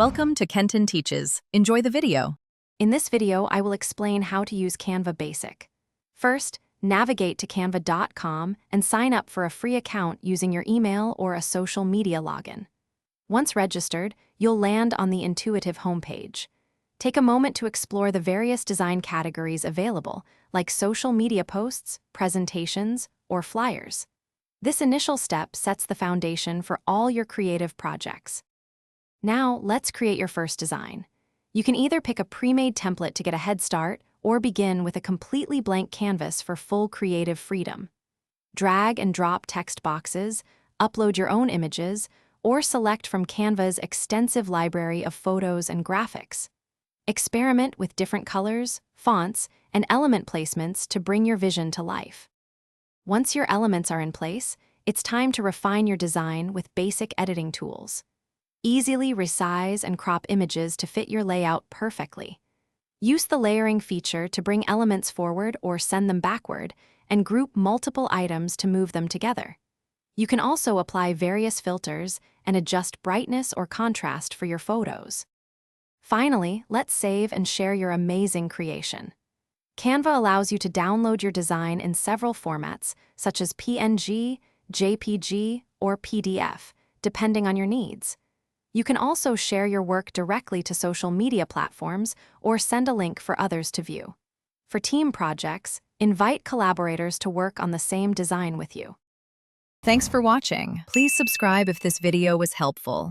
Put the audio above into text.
Welcome to Kenton Teaches. Enjoy the video. In this video, I will explain how to use Canva Basic. First, navigate to canva.com and sign up for a free account using your email or a social media login. Once registered, you'll land on the intuitive homepage. Take a moment to explore the various design categories available, like social media posts, presentations, or flyers. This initial step sets the foundation for all your creative projects. Now, let's create your first design. You can either pick a pre-made template to get a head start or begin with a completely blank canvas for full creative freedom. Drag and drop text boxes, upload your own images, or select from Canva's extensive library of photos and graphics. Experiment with different colors, fonts, and element placements to bring your vision to life. Once your elements are in place, it's time to refine your design with basic editing tools. Easily resize and crop images to fit your layout perfectly. Use the layering feature to bring elements forward or send them backward, and group multiple items to move them together. You can also apply various filters and adjust brightness or contrast for your photos. Finally, let's save and share your amazing creation. Canva allows you to download your design in several formats, such as PNG, JPG, or PDF, depending on your needs. You can also share your work directly to social media platforms or send a link for others to view. For team projects, invite collaborators to work on the same design with you. Thanks for watching. Please subscribe if this video was helpful.